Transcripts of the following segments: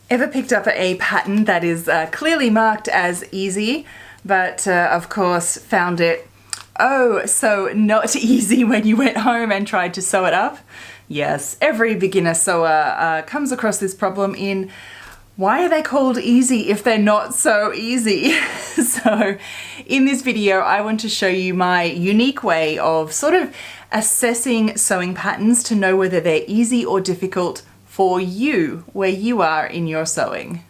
Ever picked up a pattern that is clearly marked as easy, but of course found it so not easy when you went home and tried to sew it up? Yes, every beginner sewer comes across this problem in why are they called easy if they're not so easy? So in this video, I want to show you my unique way of sort of assessing sewing patterns to know whether they're easy or difficult for you, where you are in your sewing.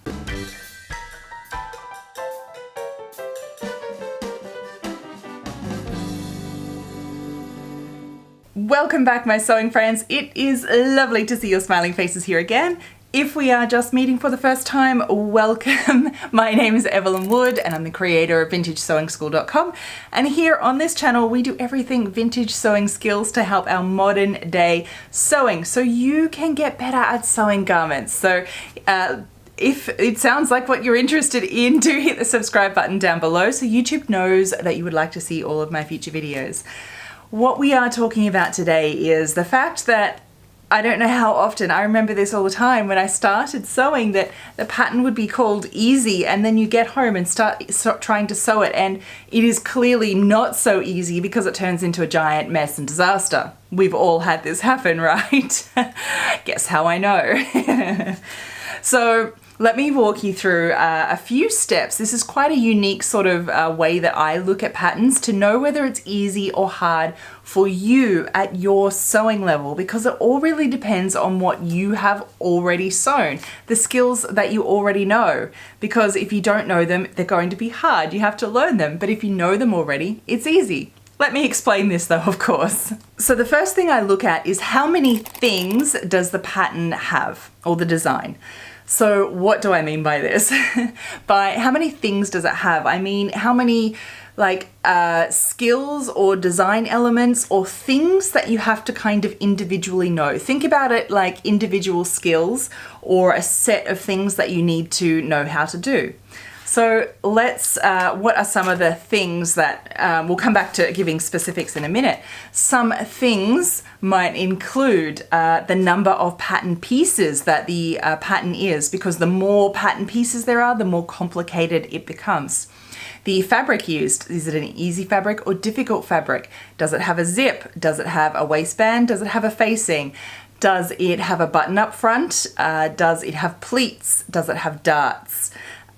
Welcome back, my sewing friends. It is lovely to see your smiling faces here again. If we are just meeting for the first time, welcome. My name is Evelyn Wood and I'm the creator of VintageSewingSchool.com, and here on this channel we do everything vintage sewing skills to help our modern day sewing so you can get better at sewing garments. So if it sounds like what you're interested in, do hit the subscribe button down below so YouTube knows that you would like to see all of my future videos. What we are talking about today is the fact that I don't know how often, I remember this all the time when I started sewing, that the pattern would be called easy and then you get home and start trying to sew it and it is clearly not so easy because it turns into a giant mess and disaster. We've all had this happen, right? Guess how I know. So let me walk you through a few steps. This is quite a unique sort of way that I look at patterns to know whether it's easy or hard for you at your sewing level, because it all really depends on what you have already sewn, the skills that you already know. Because if you don't know them, they're going to be hard. You have to learn them. But if you know them already, it's easy. Let me explain this though, of course. So the first thing I look at is how many things does the pattern have, or the design. So what do I mean by this? By how many things does it have? I mean, how many skills or design elements or things that you have to kind of individually know. Think about it like individual skills or a set of things that you need to know how to do. So let's, what are some of the things that, we'll come back to giving specifics in a minute. Some things might include the number of pattern pieces that the pattern is, because the more pattern pieces there are, the more complicated it becomes. The fabric used, is it an easy fabric or difficult fabric? Does it have a zip? Does it have a waistband? Does it have a facing? Does it have a button up front? Does it have pleats? Does it have darts?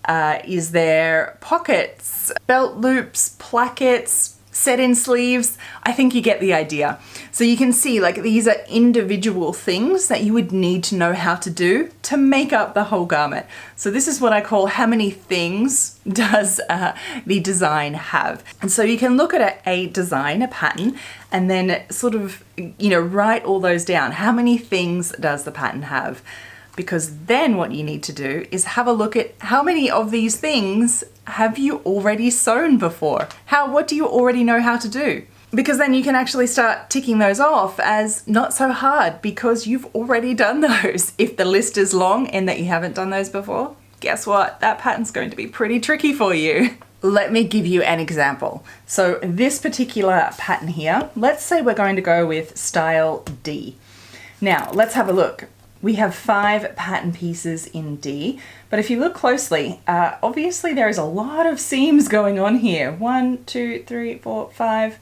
Is there pockets, belt loops, plackets, set-in sleeves? I think you get the idea. So you can see like these are individual things that you would need to know how to do to make up the whole garment. So this is what I call how many things does the design have. And so you can look at a design, a pattern, and then sort of, write all those down. How many things does the pattern have? Because then what you need to do is have a look at how many of these things have you already sewn before? What do you already know how to do? Because then you can actually start ticking those off as not so hard because you've already done those. If the list is long and that you haven't done those before, guess what? That pattern's going to be pretty tricky for you. Let me give you an example. So this particular pattern here, let's say we're going to go with style D. Now let's have a look. We have 5 pattern pieces in D, but if you look closely, obviously there is a lot of seams going on here. 1, 2, 3, 4, 5,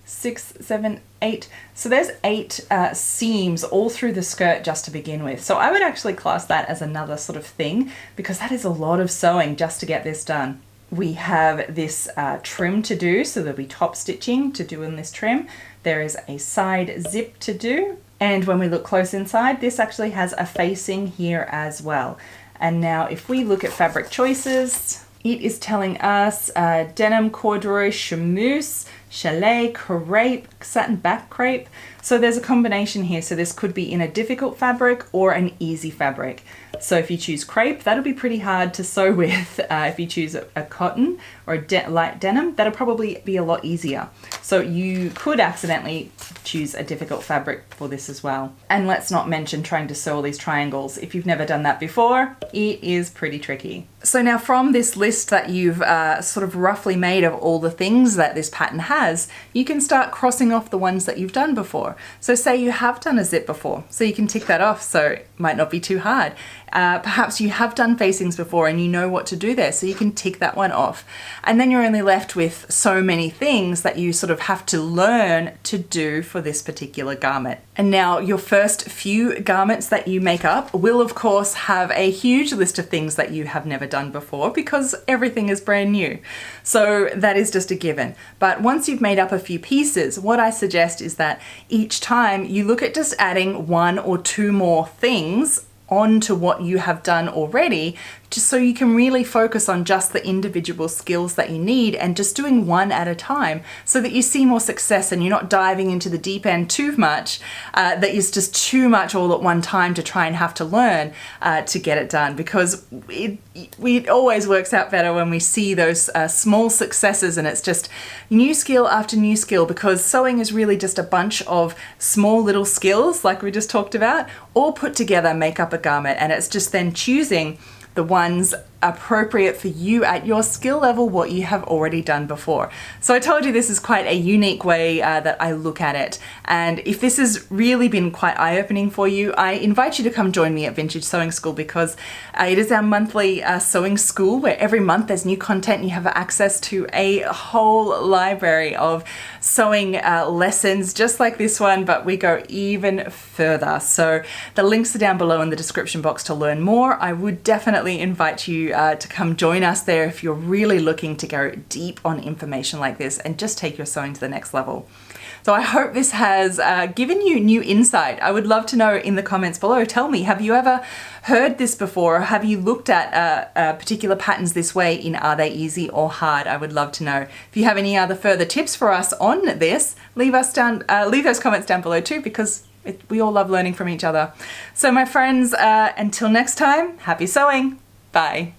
6, 7, 8. So there's 8 seams all through the skirt just to begin with. So I would actually class that as another sort of thing, because that is a lot of sewing just to get this done. We have this trim to do, so there'll be top stitching to do in this trim. There is a side zip to do. And when we look close inside, this actually has a facing here as well. And now if we look at fabric choices, it is telling us denim, corduroy, chamoose, chalet, crepe, satin back crepe. So there's a combination here. So this could be in a difficult fabric or an easy fabric. So if you choose crepe, that'll be pretty hard to sew with. If you choose a cotton or a light denim, that'll probably be a lot easier. So you could accidentally choose a difficult fabric for this as well. And let's not mention trying to sew all these triangles. If you've never done that before, it is pretty tricky. So now from this list that you've sort of roughly made of all the things that this pattern has, you can start crossing off the ones that you've done before. So say you have done a zip before, so you can tick that off, so it might not be too hard. Perhaps you have done facings before and you know what to do there, so you can tick that one off. And then you're only left with so many things that you sort of have to learn to do for this particular garment. And now your first few garments that you make up will of course have a huge list of things that you have never done before, because everything is brand new. So that is just a given. But once you've made up a few pieces, what I suggest is that each time you look at just adding 1 or 2 more things onto what you have done already, just so you can really focus on just the individual skills that you need and just doing one at a time, so that you see more success and you're not diving into the deep end too much, that is just too much all at one time to try and have to learn to get it done, because it always works out better when we see those small successes, and it's just new skill after new skill, because sewing is really just a bunch of small little skills like we just talked about, all put together make up a garment, and it's just then choosing the ones appropriate for you at your skill level, what you have already done before. So I told you this is quite a unique way that I look at it. And if this has really been quite eye-opening for you, I invite you to come join me at Vintage Sewing School, because it is our monthly sewing school where every month there's new content. You have access to a whole library of sewing lessons just like this one, but we go even further. So the links are down below in the description box to learn more. I would definitely invite you to come join us there if you're really looking to go deep on information like this and just take your sewing to the next level. So I hope this has given you new insight. I would love to know in the comments below. Tell me, have you ever heard this before? Or have you looked at particular patterns this way in Are They Easy or Hard? I would love to know. If you have any other further tips for us on this, leave those comments down below too, because we all love learning from each other. So my friends, until next time, happy sewing. Bye.